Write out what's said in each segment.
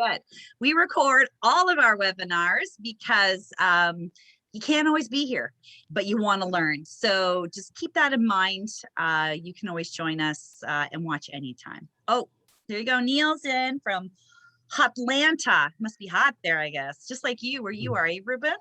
good. We record all of our webinars because you can't always be here, but you want to learn. So just keep that in mind. You can always join us and watch anytime. Oh, there you go. Neil's in from Hotlanta. Must be hot there, I guess. Just like you, where you are, eh, Ruben?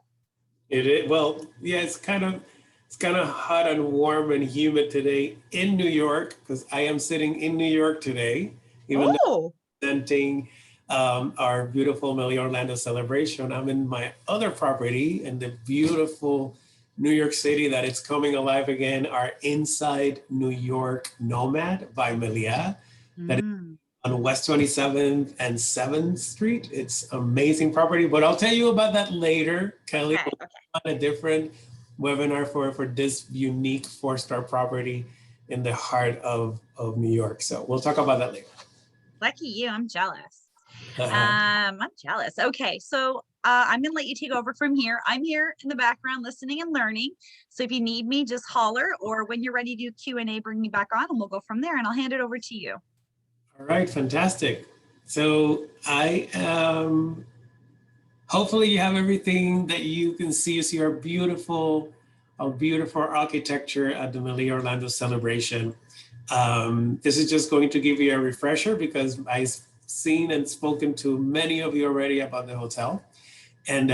It is. Well, yeah, it's kind of hot and warm and humid today in New York, because I am sitting in New York today, even though presenting our beautiful Melia Orlando celebration. I'm in my other property in the beautiful New York City that it's coming alive again, our Inside New York Nomad by Melia. That is on West 27th and 7th Street. It's amazing property, but I'll tell you about that later, Kelly. Okay. On a different webinar for this unique 4-star property in the heart of New York. So we'll talk about that later. Lucky you, I'm jealous. I'm jealous. Okay, so I'm gonna let you take over from here. I'm here in the background listening and learning. So if you need me, just holler, or when you're ready to do Q&A, bring me back on and we'll go from there, and I'll hand it over to you. All right, fantastic. So I am, hopefully you have everything that you can see. You see our beautiful architecture at the Melia Orlando celebration. This is just going to give you a refresher because I've seen and spoken to many of you already about the hotel. And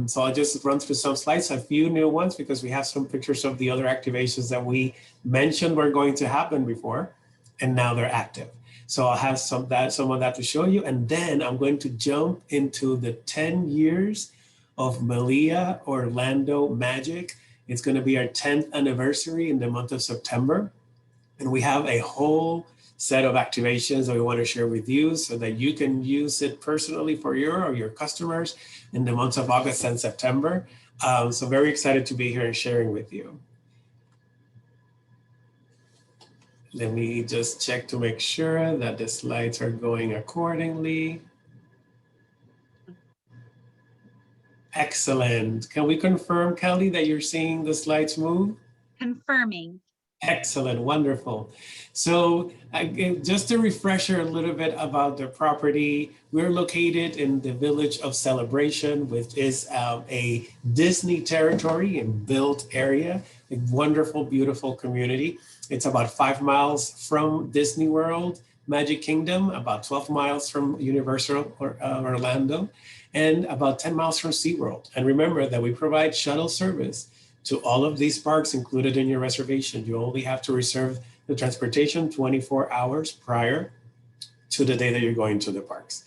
so I'll just run through some slides, a few new ones, because we have some pictures of the other activations that we mentioned were going to happen before, and now they're active. So I'll have some of that to show you. And then I'm going to jump into the 10 years of Melia Orlando Magic. It's going to be our 10th anniversary in the month of September. And we have a whole set of activations that we want to share with you so that you can use it personally for your customers in the months of August and September. So very excited to be here and sharing with you. Let me just check to make sure that the slides are going accordingly. Excellent. Can we confirm, Kelly, that you're seeing the slides move? Confirming. Excellent, wonderful. So just a refresher a little bit about the property. We're located in the Village of Celebration, which is a Disney territory and built area, a wonderful, beautiful community. It's about 5 miles from Disney World, Magic Kingdom, about 12 miles from Universal Orlando, and about 10 miles from SeaWorld. And remember that we provide shuttle service to all of these parks included in your reservation. You only have to reserve the transportation 24 hours prior to the day that you're going to the parks.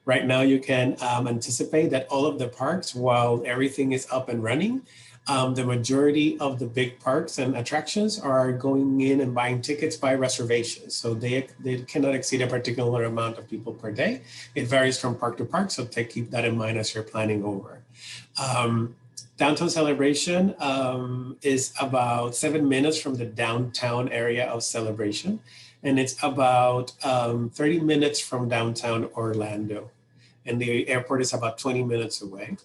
Right now, you can anticipate that all of the parks, while everything is up and running, the majority of the big parks and attractions are going in and buying tickets by reservation. So they cannot exceed a particular amount of people per day. It varies from park to park, so keep that in mind as you're planning over. Downtown Celebration is about 7 minutes from the downtown area of Celebration, and it's about 30 minutes from downtown Orlando. And the airport is about 20 minutes away.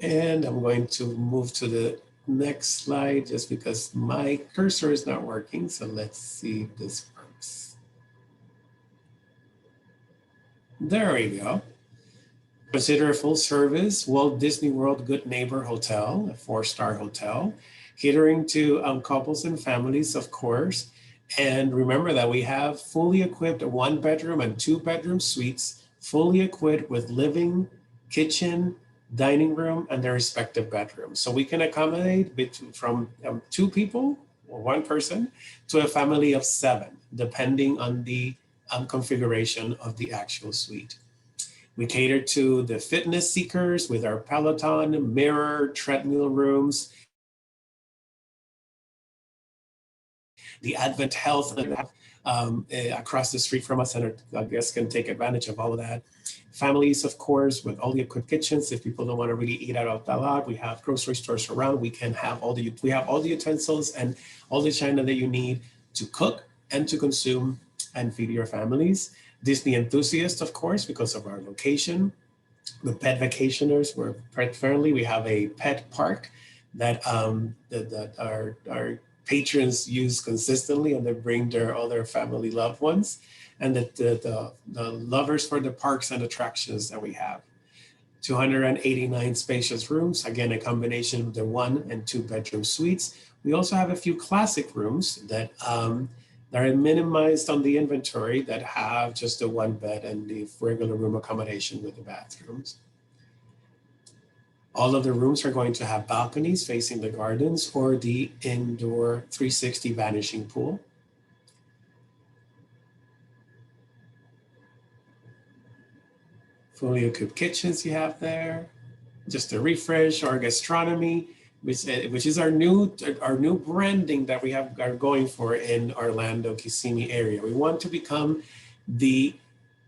And I'm going to move to the next slide just because my cursor is not working. So let's see if this works. There we go. Consider a full service Walt Disney World Good Neighbor Hotel, a 4-star hotel, catering to couples and families, of course. And remember that we have fully equipped 1-bedroom and 2-bedroom suites, fully equipped with living, kitchen, dining room, and their respective bedrooms. So we can accommodate from 2 people or 1 person to a family of 7, depending on the configuration of the actual suite. We cater to the fitness seekers with our Peloton, mirror, treadmill rooms, the Advent Health across the street from us, and our guests can take advantage of all of that. Families, of course, with all the equipped kitchens. If people don't want to really eat out a lot, we have grocery stores around. We have all the utensils and all the china that you need to cook and to consume and feed your families. Disney enthusiasts, of course, because of our location. The pet vacationers, we're pet friendly. We have a pet park that our patrons use consistently, and they bring all their family loved ones, and the lovers for the parks and attractions that we have. 289 spacious rooms, again, a combination of the 1 and 2 bedroom suites. We also have a few classic rooms that are minimized on the inventory that have just the 1 bed and the regular room accommodation with the bathrooms. All of the rooms are going to have balconies facing the gardens or the indoor 360 vanishing pool. Fully equipped kitchens you have there. Just a refresh, our gastronomy, which is our new branding that we are going for in Orlando, Kissimmee area. We want to become the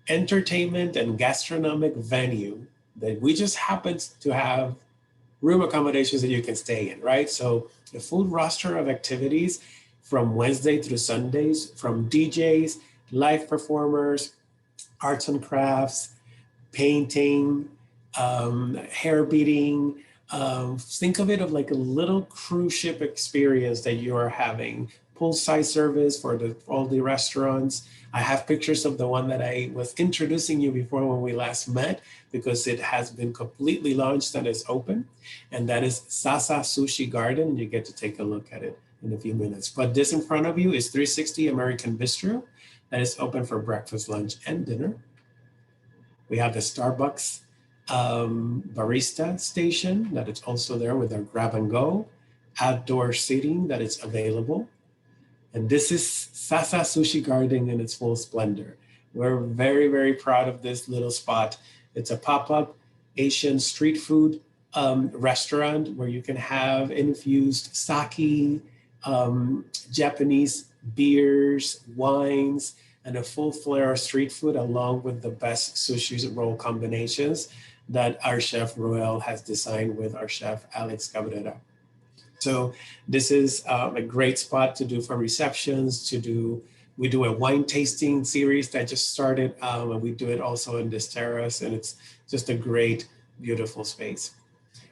entertainment and gastronomic venue that we just happen to have room accommodations that you can stay in, right? So a full roster of activities from Wednesday through Sundays, from DJs, live performers, arts and crafts, painting, hair beading. Think of it of like a little cruise ship experience that you are having. Poolside service for all the restaurants. I have pictures of the one that I was introducing you before when we last met, because it has been completely launched and is open. And that is Sasa Sushi Garden. You get to take a look at it in a few minutes. But this in front of you is 360 American Bistro that is open for breakfast, lunch, and dinner. We have the Starbucks barista station that is also there with our grab and go, outdoor seating that is available. And this is Sasa Sushi Garden in its full splendor. We're very, very proud of this little spot. It's a pop-up Asian street food restaurant where you can have infused sake, Japanese beers, wines, and a full flair of street food, along with the best sushi roll combinations that our chef Roel has designed with our chef Alex Cabrera. So this is a great spot to do for receptions, we do a wine tasting series that just started, and we do it also in this terrace, and it's just a great, beautiful space.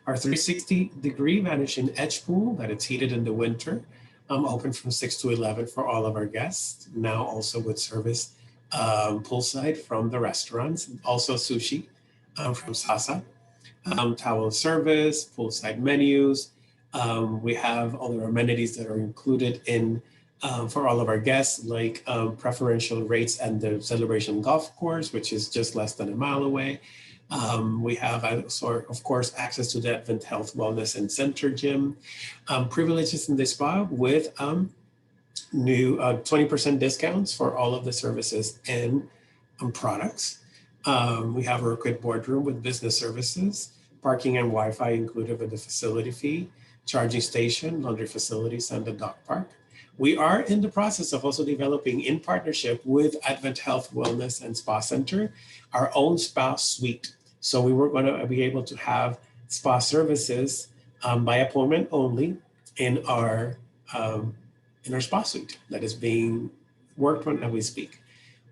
Our 360-degree vanishing edge pool that it's heated in the winter, open from 6 to 11 for all of our guests, now also with service poolside from the restaurants, also sushi from Sasa, towel service, poolside menus. We have other amenities that are included in for all of our guests, like preferential rates and the Celebration Golf Course, which is just less than a mile away. We have, of course, access to the Advent Health Wellness and Center gym, privileges in the spa with new 20% discounts for all of the services and products. We have a equipped boardroom with business services, parking and Wi-Fi included with the facility fee, charging station, laundry facilities, and the dog park. We are in the process of also developing, in partnership with Advent Health Wellness and Spa Center, our own spa suite. So we were going to be able to have spa services by appointment only in our spa suite that is being worked on as we speak.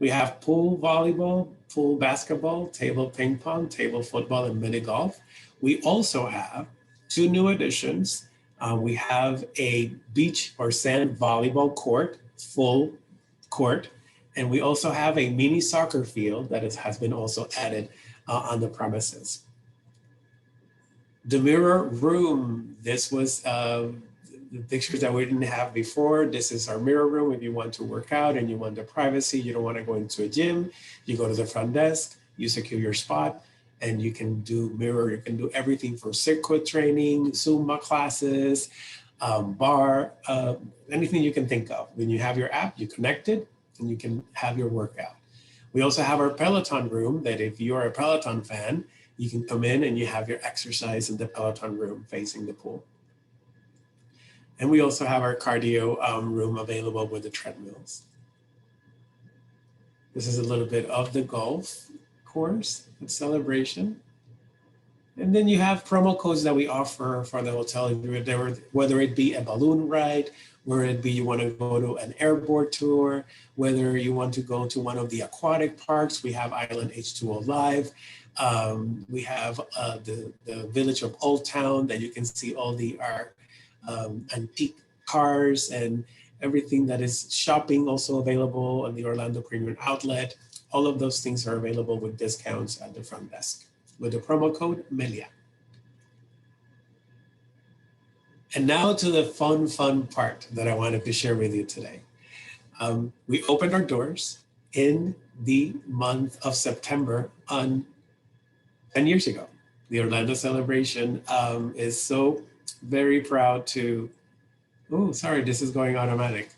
We have pool volleyball, pool basketball, table ping pong, table football, and mini golf. We also have 2 new additions. We have a beach or sand volleyball court, full court, and we also have a mini soccer field that has been also added on the premises. The mirror room, this was the pictures that we didn't have before. This is our mirror room. If you want to work out and you want the privacy, you don't want to go into a gym, you go to the front desk, you secure your spot, and you can do mirror. You can do everything from circuit training, Zumba classes, bar, anything you can think of. When you have your app, you connect it and you can have your workout. We also have our Peloton room that if you are a Peloton fan, you can come in and you have your exercise in the Peloton room facing the pool. And we also have our cardio room available with the treadmills. This is a little bit of the golf course and Celebration. And then you have promo codes that we offer for the hotel, whether it be a balloon ride, whether it be you want to go to an airport tour, whether you want to go to one of the aquatic parks. We have Island H2O Live. We have the village of Old Town that you can see all our antique cars and everything that is shopping also available on the Orlando Premium Outlet. All of those things are available with discounts at the front desk with the promo code Melia. And now to the fun part that I wanted to share with you today. We opened our doors in the month of September on 10 years ago. The Orlando Celebration is so very proud to, oh, sorry, this is going automatic.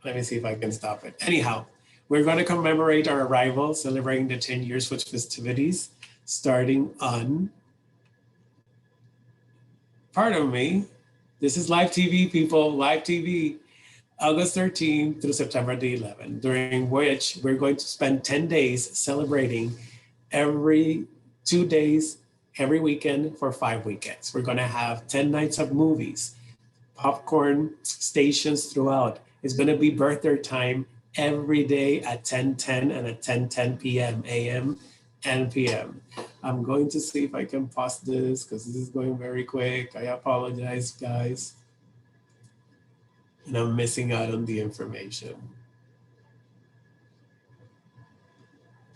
Let me see if I can stop it. Anyhow, we're going to commemorate our arrival, celebrating the 10 years with festivities, starting on, pardon me, this is live TV, people, live TV, August 13th through September the 11th, during which we're going to spend 10 days celebrating every 2 days, every weekend for 5 weekends. We're going to have 10 nights of movies, popcorn stations throughout. It's going to be birthday time every day at 10:10 and at 10:10 p.m. a.m. and p.m. I'm going to see if I can pause this because this is going very quick. I apologize, guys. And I'm missing out on the information.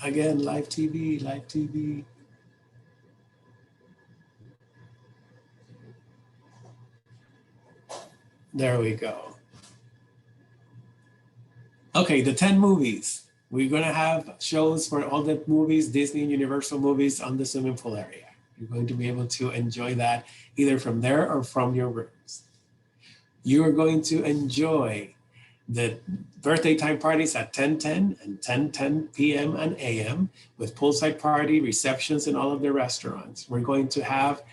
Again, live TV, live TV. There we go. Okay, the 10 movies. We're gonna have shows for all the movies, Disney and Universal movies on the swimming pool area. You're going to be able to enjoy that either from there or from your rooms. You are going to enjoy the birthday time parties at 10:10 and 10:10 p.m. and a.m. with poolside party, receptions in all of the restaurants. We're going to have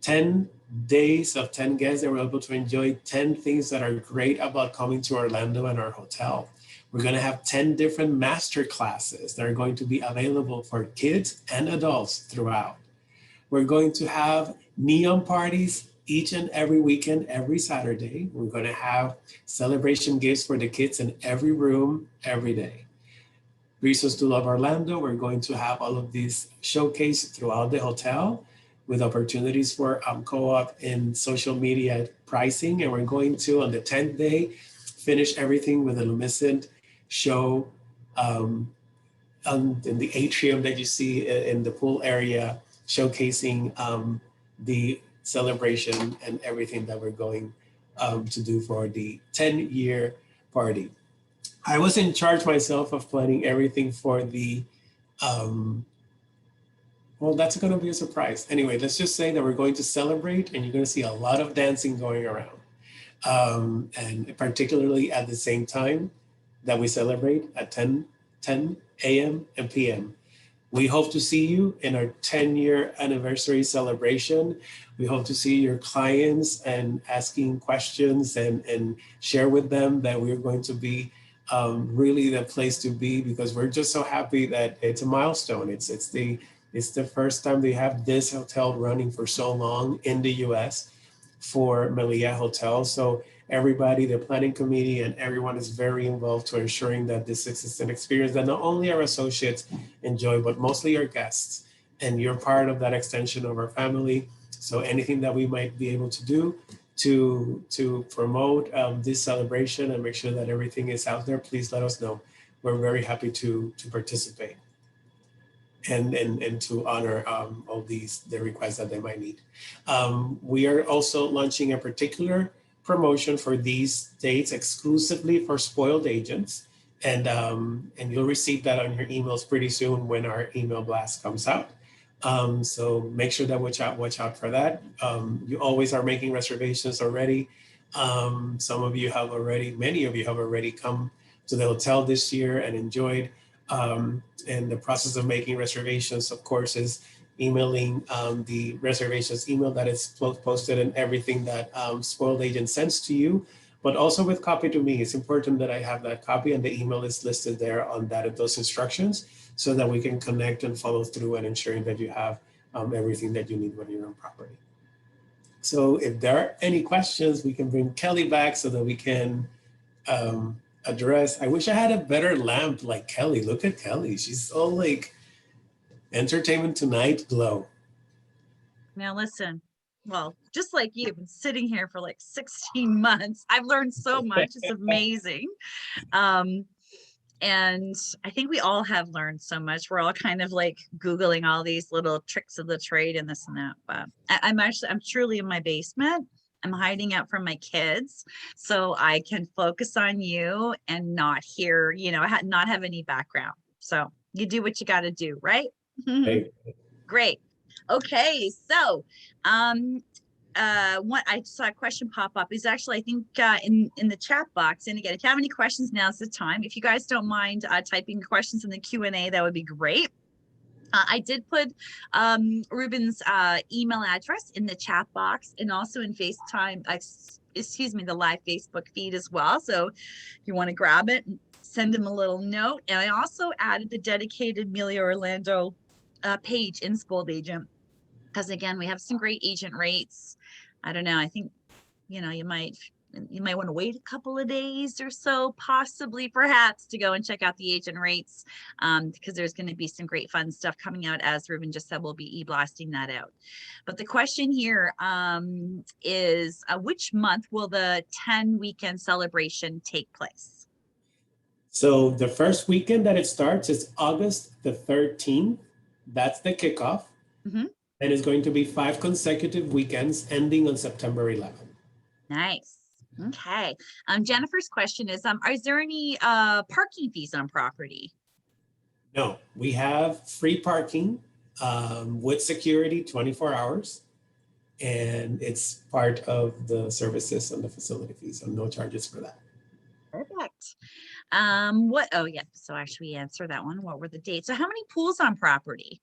10 days of 10 guests that were able to enjoy 10 things that are great about coming to Orlando and our hotel. We're going to have 10 different master classes that are going to be available for kids and adults throughout. We're going to have neon parties each and every weekend, every Saturday. We're going to have celebration gifts for the kids in every room, every day. Reasons to Love Orlando, we're going to have all of these showcased throughout the hotel with opportunities for co-op and social media pricing. And we're going to, on the 10th day, finish everything with a luminescent show in the atrium that you see in the pool area, showcasing the celebration and everything that we're going to do for the 10-year party. I was in charge myself of planning everything for the, well, that's going to be a surprise. Anyway, let's just say that we're going to celebrate and you're going to see a lot of dancing going around. And particularly at the same time that we celebrate at 10 a.m. and p.m. We hope to see you in our 10-year anniversary celebration. We hope to see your clients and asking questions and share with them that we're going to be really the place to be, because we're just so happy that it's a milestone. It's the first time they have this hotel running for so long in the US for Melia Hotel. So everybody, the planning committee and everyone is very involved to ensuring that this is an experience that not only our associates enjoy, but mostly our guests. And you're part of that extension of our family. So anything that we might be able to do to promote this celebration and make sure that everything is out there, please let us know. We're very happy to participate and to honor all the requests that they might need. We are also launching a particular promotion for these dates exclusively for spoiled agents. And you'll receive that on your emails pretty soon when our email blast comes out. So make sure that watch out for that. You always are making reservations already. Some of you have already, many of you have already come to the hotel this year and enjoyed. And the process of making reservations, of course, is emailing the reservations email that is posted and everything that Spoiled Agent sends to you, but also with copy to me. It's important that I have that copy and the email is listed there on those instructions so that we can connect and follow through and ensuring that you have everything that you need when you're on property. So if there are any questions, we can bring Kelly back so that we can address. I wish I had a better lamp like Kelly. Look at Kelly. She's all like Entertainment Tonight glow. Now listen, Well, just like you, been sitting here for like 16 months. I've learned so much. It's amazing. Um, and I think we all have learned so much. We're all kind of like Googling all these little tricks of the trade and this and that. But I'm truly in my basement. I'm hiding out from my kids so I can focus on you and not hear, not have any background. So you do what you got to do, right? Right. Great. Okay, so what I saw a question pop up is actually, I think, in the chat box. And again, if you have any questions, now's the time. If you guys don't mind typing questions in the Q&A, that would be great. I did put Ruben's email address in the chat box and also in FaceTime, excuse me, the live Facebook feed as well. So if you want to grab it, send him a little note. And I also added the dedicated Melia Orlando page in Spoiled Agent, because again, we have some great agent rates. I don't know. I think, you might want to wait a couple of days or so, possibly, perhaps, to go and check out the agent rates, because there's going to be some great fun stuff coming out. As Ruben just said, we'll be e-blasting that out. But the question here is, which month will the 10 weekend celebration take place? So the first weekend that it starts is August the 13th. That's the kickoff. Mm-hmm. And it's going to be 5 consecutive weekends ending on September 11th. Nice. Okay. Jennifer's question is there any parking fees on property? No, we have free parking with security 24 hours. And it's part of the services and the facility fees, so no charges for that. Perfect. Oh yeah, so actually we answered that one. What were the dates? So how many pools on property?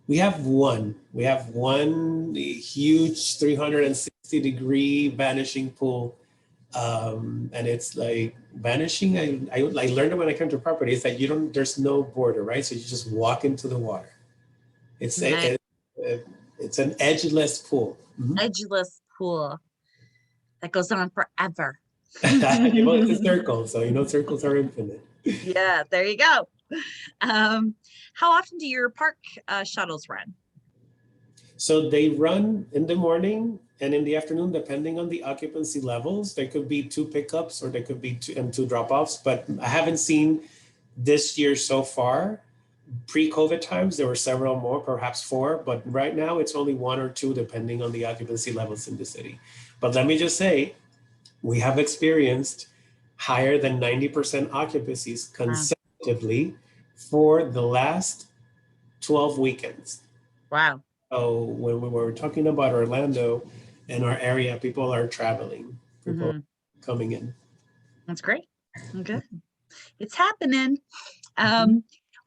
We have one. We have one huge 360-degree vanishing pool. And it's like vanishing. I learned it when I came to property. It's that there's no border, right? So you just walk into the water. It's Nice. it's an edgeless pool. Mm-hmm. Edgeless pool that goes on forever. Well, it's a circle, so circles are infinite. Yeah, there you go. How often do your park shuttles run? So they run in the morning and in the afternoon, depending on the occupancy levels. There could be 2 pickups or there could be 2 drop-offs, but I haven't seen this year so far. Pre-COVID times, there were several more, perhaps 4, but right now it's only 1 or 2, depending on the occupancy levels in the city. But let me just say, we have experienced higher than 90% occupancies consecutively for the last 12 weekends. Wow. So when we were talking about Orlando and our area, people are traveling, people are coming in. That's great. Okay. It's happening.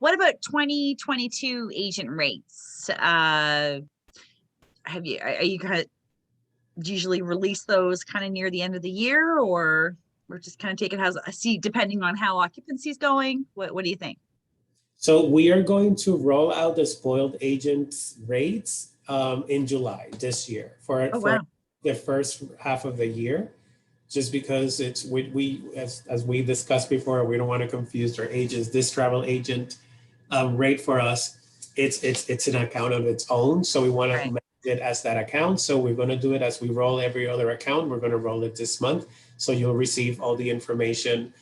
What about 2022 agent rates? Are you kind of usually release those kind of near the end of the year, or we're just kind of taking depending on how occupancy is going? What do you think? So we are going to roll out the spoiled agent rates in July this year for the first half of the year, just because it's as we discussed before, we don't want to confuse our agents. This travel agent rate for us, it's an account of its own, so we want to manage it as that account. So we're going to do it as we roll every other account. We're going to roll it this month, so you'll receive all the information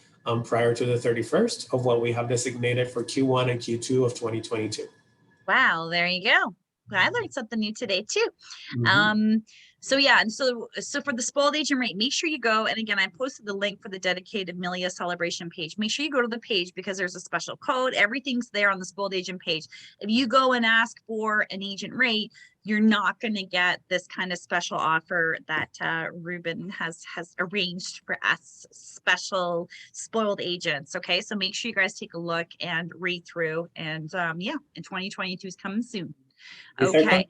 prior to the 31st of what we have designated for Q1 and Q2 of 2022. Wow, there you go. I learned something new today too. So yeah, and so for the spoiled agent rate, make sure you go. And again, I posted the link for the dedicated Melia celebration page. Make sure you go to the page because there's a special code. Everything's there on the spoiled agent page. If you go and ask for an agent rate, you're not going to get this kind of special offer that Ruben has arranged for us special spoiled agents. Okay, so make sure you guys take a look and read through. And yeah, and 2022 is coming soon. Okay.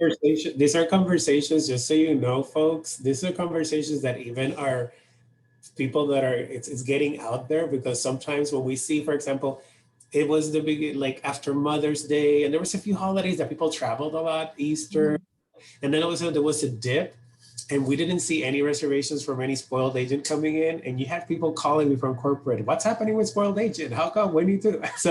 These are conversations, just so you know, folks, these are conversations that even are people that are, it's getting out there, because sometimes when we see, for example, it was the big, like after Mother's Day, and there was a few holidays that people traveled a lot, Easter, and then all of a sudden there was a dip, and we didn't see any reservations from any spoiled agent coming in, and you had people calling me from corporate, what's happening with spoiled agent? How come? When you do? So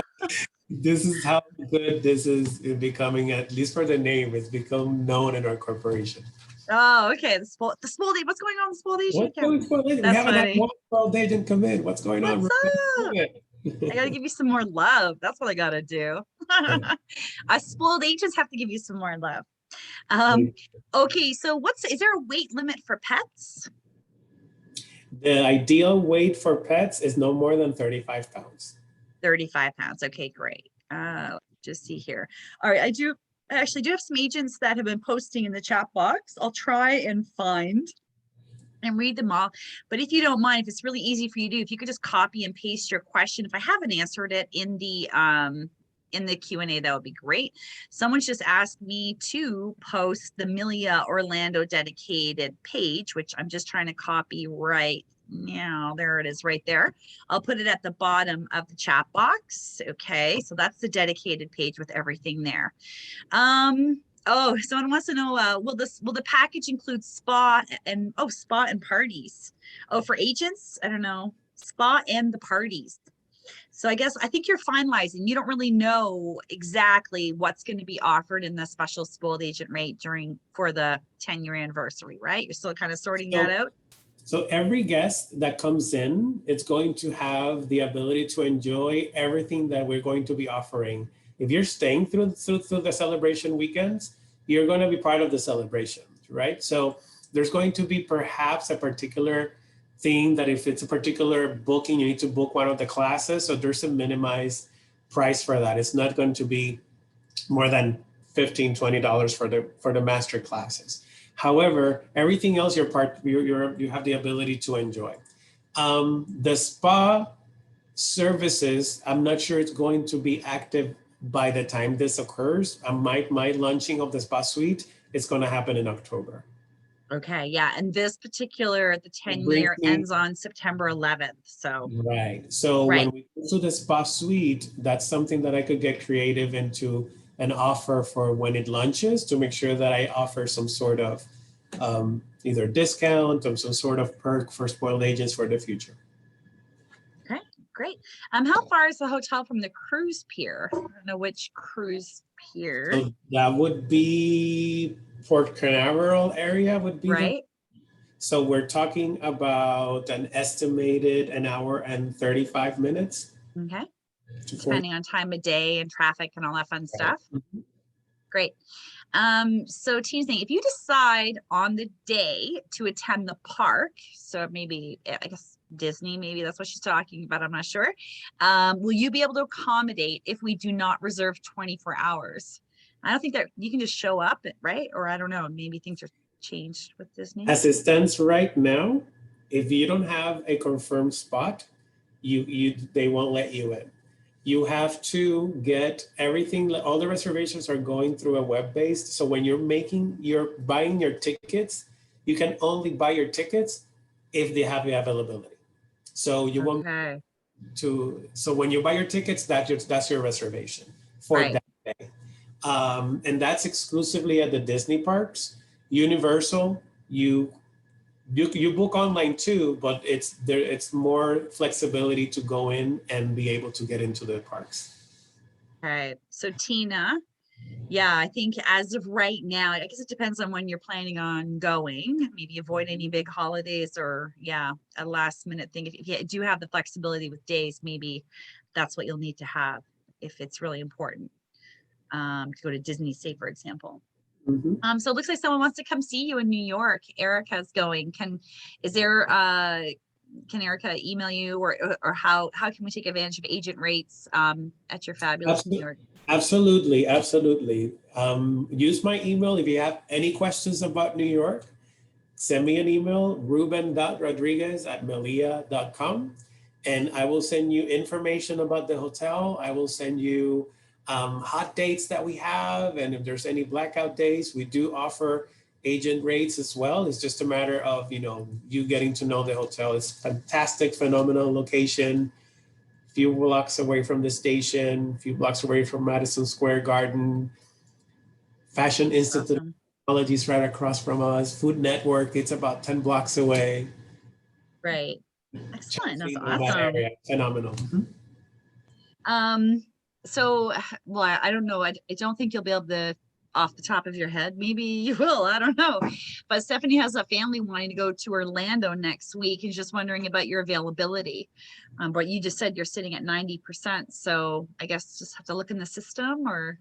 this is how good this is becoming, at least for the name, it's become known in our corporation. Oh, okay. The spoiled agent. What's going on with the spoiled agent What's account? going on? We That's haven't had funny. one world agent come in. What's going on? What's up? I gotta Ruben? give you some more love. That's what I gotta do. Us spoiled agents have to give you some more love. Okay, so is there a weight limit for pets? The ideal weight for pets is no more than 35 pounds. 35 pounds. Okay, great. Just see here. All right, I actually do have some agents that have been posting in the chat box. I'll try and find and read them all. But if you don't mind, if it's really easy for you to do, if you could just copy and paste your question, if I haven't answered it in the Q&A, that would be great. Someone's just asked me to post the Melia Orlando dedicated page, which I'm just trying to copy right now. There it is right there. I'll put it at the bottom of the chat box. Okay, so that's the dedicated page with everything there. Oh, someone wants to know, will the package include spa and parties? Oh, for agents? I don't know. Spa and the parties. So I think you're finalizing. You don't really know exactly what's going to be offered in the special spoiled agent rate for the 10-year anniversary, right? You're still kind of sorting that out. So every guest that comes in, it's going to have the ability to enjoy everything that we're going to be offering. If you're staying through the celebration weekends, you're going to be part of the celebration, right? So there's going to be perhaps a particular thing that if it's a particular booking, you need to book one of the classes. So there's a minimized price for that. It's not going to be more than $15, $20 for the master classes. However, everything else you have the ability to enjoy. The spa services, I'm not sure it's going to be active by the time this occurs. My launching of the spa suite is going to happen in October. Okay, yeah, and this particular, the 10-year ends on September 11th, so. Right, so right. When we go to the spa suite, that's something that I could get creative into an offer for when it launches to make sure that I offer some sort of either discount or some sort of perk for spoiled agents for the future. Okay, great. How far is the hotel from the cruise pier? I don't know which cruise pier. So that would be Port Canaveral area would be right. So we're talking about an estimated an hour and 35 minutes. Okay. Depending on time of day and traffic and all that fun stuff. Mm-hmm. Great. So Tina's saying, if you decide on the day to attend the park, so maybe, I guess Disney, maybe that's what she's talking about, I'm not sure. Will you be able to accommodate if we do not reserve 24 hours? I don't think that you can just show up, right? Or I don't know, maybe things are changed with Disney. As it stands right now, if you don't have a confirmed spot, they won't let you in. You have to get everything, all the reservations are going through a web-based. So when you're buying your tickets, you can only buy your tickets if they have the availability. So you won't so when you buy your tickets, that's your reservation for that day. And that's exclusively at the Disney parks. Universal, you book online too, but it's more flexibility to go in and be able to get into the parks. Okay, so Tina, yeah, I think as of right now, I guess it depends on when you're planning on going. Maybe avoid any big holidays or a last minute thing. If you do have the flexibility with days, maybe that's what you'll need to have if it's really important to go to Disney, say for example. Mm-hmm. So it looks like someone wants to come see you in New York. Erica's going. Can Erica email you or how can we take advantage of agent rates at your fabulous New York? Absolutely. Use my email if you have any questions about New York. Send me an email, ruben.rodriguez@melia.com, and I will send you information about the hotel. I will send you hot dates that we have, and if there's any blackout days, we do offer agent rates as well. It's just a matter of you getting to know the hotel. It's a fantastic, phenomenal location. Few blocks away from the station, few blocks away from Madison Square Garden. Fashion Institute of Technology is right across from us. Food Network, it's about 10 blocks away. Right. Excellent. That's awesome. That area. Phenomenal. So, well, I don't know. I don't think you'll be able to off the top of your head? Maybe you will, I don't know. But Stephanie has a family wanting to go to Orlando next week and just wondering about your availability. But you just said you're sitting at 90%. So I guess just have to look in the system or.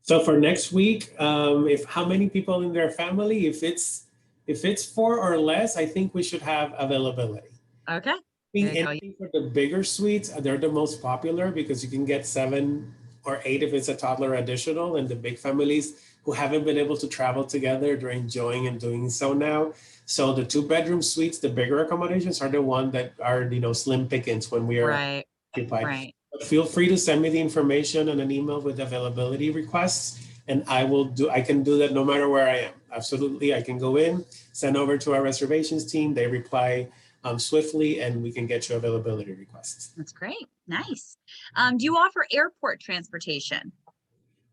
So for next week, if how many people in their family, if it's four or less, I think we should have availability. Okay. Think There you go. anything for the bigger suites, they're the most popular because you can get 7 or 8 if it's a toddler additional, and the big families who haven't been able to travel together, they're enjoying and doing so now. So the 2-bedroom suites, the bigger accommodations are the one that are, slim pickings when we are Right. occupied. Right. But feel free to send me the information and an email with availability requests, and I can do that no matter where I am. Absolutely, I can go in, send over to our reservations team, they reply swiftly, and we can get you availability requests. That's great. Nice. Do you offer airport transportation?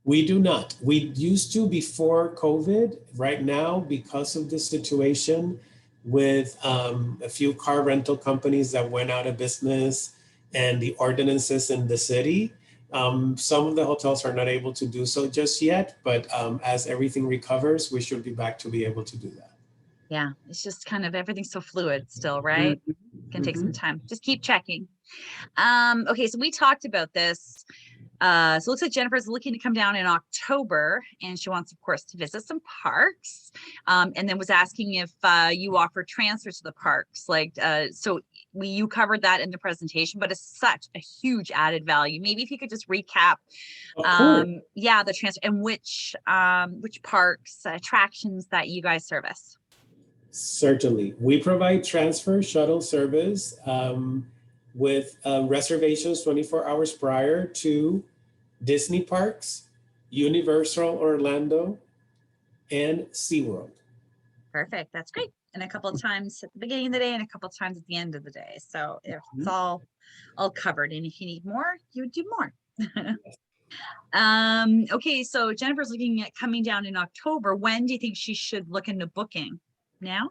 We do not. We used to before COVID. Right now, because of the situation with a few car rental companies that went out of business and the ordinances in the city, some of the hotels are not able to do so just yet. But as everything recovers, we should be back to be able to do that. Yeah, it's just kind of everything's so fluid still, right? Can take some time. Just keep checking. Okay, so we talked about this. So it looks like Jennifer's looking to come down in October, and she wants, of course, to visit some parks. And then was asking if you offer transfers to the parks. You covered that in the presentation, but it's such a huge added value. Maybe if you could just recap, the transfer and which parks, attractions that you guys service. Certainly. We provide transfer shuttle service with reservations 24 hours prior to Disney parks, Universal Orlando, and SeaWorld. Perfect. That's great. And a couple of times at the beginning of the day and a couple of times at the end of the day. So it's all covered. And if you need more, you would do more. Okay, so Jennifer's looking at coming down in October. When do you think she should look into booking? Now?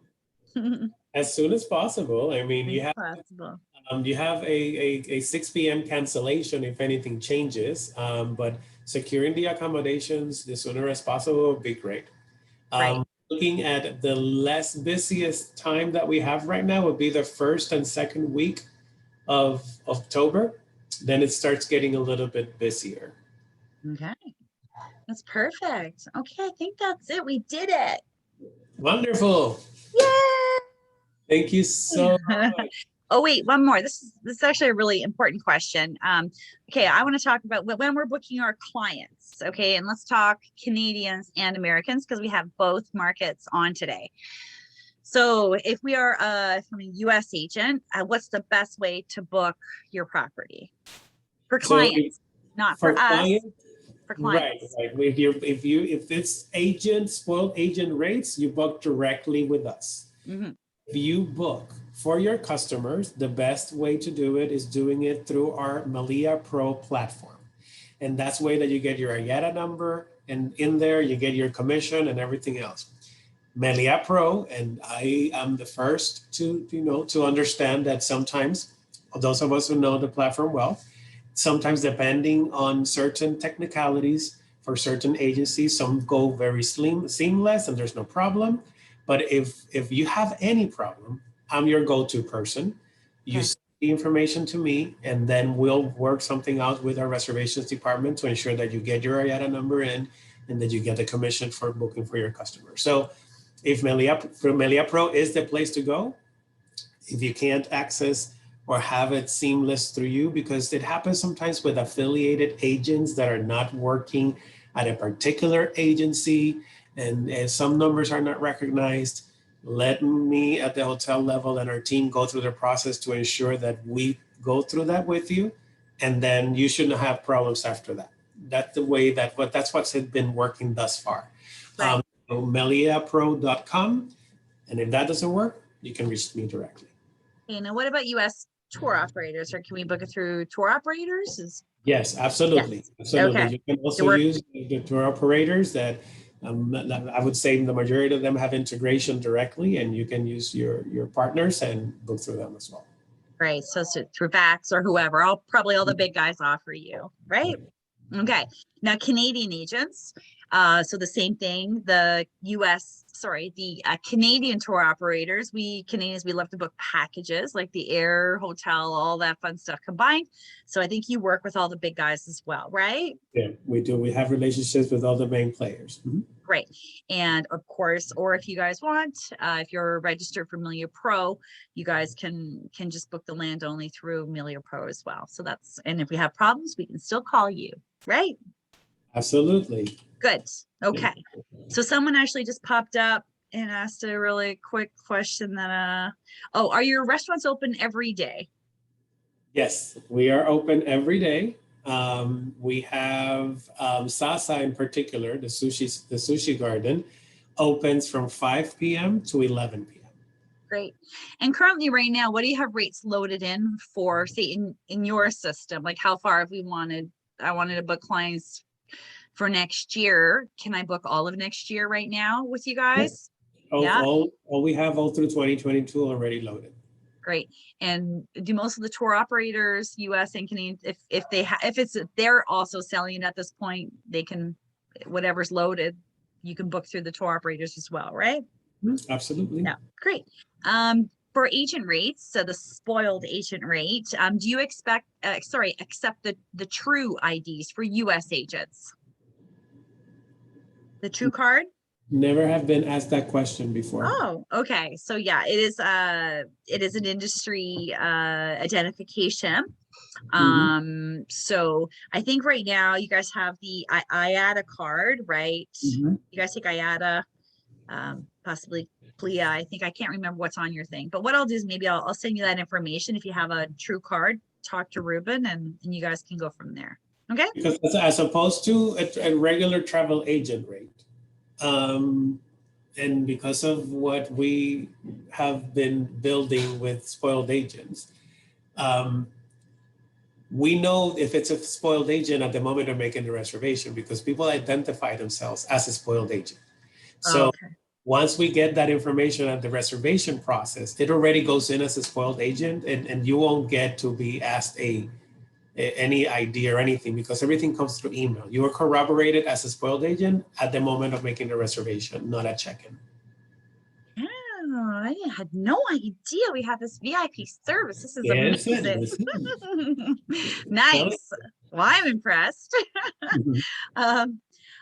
As soon as possible. I mean, you have a 6 p.m. cancellation if anything changes, but securing the accommodations the sooner as possible would be great. Right. Looking at the less busiest time that we have right now would be the first and second week of October. Then it starts getting a little bit busier. Okay, that's perfect. Okay, I think that's it. We did it. Wonderful. Yay! Thank you so much. Oh, wait, one more. This is actually a really important question. Okay, I want to talk about when we're booking our clients. Okay, and let's talk Canadians and Americans because we have both markets on today. So if we are from a U.S. agent, what's the best way to book your property for clients, not for us? Clients, for clients. Right. If it's spoiled agent rates, you book directly with us. Mm-hmm. If you book for your customers, the best way to do it is doing it through our Melia Pro platform. And that's the way that you get your IATA number, and in there you get your commission and everything else. Melia Pro, and I am the first to understand that sometimes, those of us who know the platform well, sometimes depending on certain technicalities for certain agencies, some go very seamless and there's no problem. But if you have any problem, I'm your go-to person. You send the information to me, and then we'll work something out with our reservations department to ensure that you get your IATA number in and that you get the commission for booking for your customer. So if Melia Pro is the place to go, if you can't access or have it seamless through you, because it happens sometimes with affiliated agents that are not working at a particular agency, and some numbers are not recognized. Let me at the hotel level and our team go through the process to ensure that we go through that with you, and then you shouldn't have problems after that. That's the way that's what's been working thus far. Right. MeliaPro.com, and if that doesn't work, you can reach me directly. Okay, now what about U.S. tour operators, or can we book it through tour operators? Yes, absolutely. Yes. Absolutely. Okay. You can also use the tour operators that I would say the majority of them have integration directly, and you can use your partners and book through them as well. Right. So through VAX or whoever, probably all the big guys offer you, right? Okay. Now, Canadian agents, So the same thing, the Canadian tour operators, Canadians, we love to book packages like the air, hotel, all that fun stuff combined. So I think you work with all the big guys as well, right? Yeah, we do. We have relationships with all the main players. Mhm. Great. And of course, or if you guys want, if you're registered for Melia Pro, you guys can just book the land only through Melia Pro as well. So and if we have problems, we can still call you, right? Absolutely. Good. Okay. So someone actually just popped up and asked a really quick question that, are your restaurants open every day? Yes, we are open every day. We have Sasa in particular, the sushi garden, opens from 5 p.m. to 11 p.m. Great. And currently right now, what do you have rates loaded in for, say, in your system? Like how far if I wanted to book clients for next year, can I book all of next year right now with you guys? Yeah. All we have all through 2022 already loaded. Great. And do most of the tour operators, US and Canadian, if they're also selling it at this point, they can, whatever's loaded, you can book through the tour operators as well, right? Absolutely. Yeah, great. For agent rates, so the spoiled agent rate, do you accept the true IDs for US agents? The true card? Never have been asked that question before. Oh, okay. So yeah, it is an industry identification. So I think right now you guys have the IATA card, right? You guys take IATA, possibly PLIA. I think I can't remember what's on your thing, but what I'll do is maybe I'll send you that information. If you have a true card, talk to Ruben and you guys can go from there. Okay. Because as opposed to a regular travel agent rate. And because of what we have been building with spoiled agents, we know if it's a spoiled agent at the moment of making the reservation because people identify themselves as a spoiled agent. So once we get that information at the reservation process, it already goes in as a spoiled agent and you won't get to be asked any ID or anything because everything comes through email. You are corroborated as a spoiled agent at the moment of making the reservation, not at check-in. Oh, I had no idea we have this VIP service. This is amazing. Nice. Well, I'm impressed.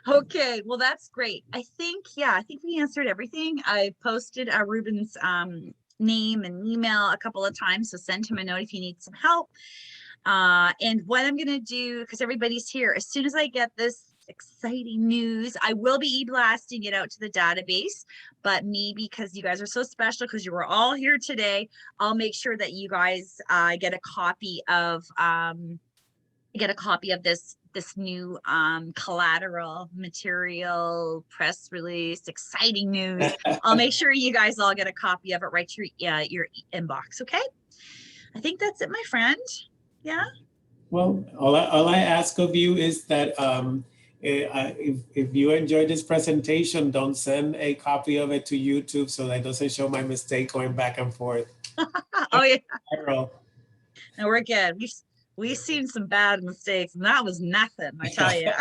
Okay, well, that's great. I think we answered everything. I posted Ruben's name and email a couple of times, so send him a note if you need some help. And what I'm going to do, because everybody's here, as soon as I get this exciting news, I will be blasting it out to the database, but because you guys are so special, because you were all here today, I'll make sure that you guys get a copy of this new collateral material press release, exciting news. I'll make sure you guys all get a copy of it right to your inbox. Okay, I think that's it, my friend. Yeah. Well, all I ask of you is that if you enjoyed this presentation, don't send a copy of it to YouTube so that doesn't show my mistake going back and forth. Oh yeah. And we're good. We've seen some bad mistakes, and that was nothing, I tell you.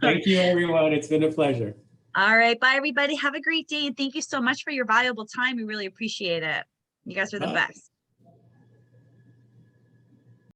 Thank you, everyone. It's been a pleasure. All right. Bye, everybody. Have a great day. And thank you so much for your valuable time. We really appreciate it. You guys are the best.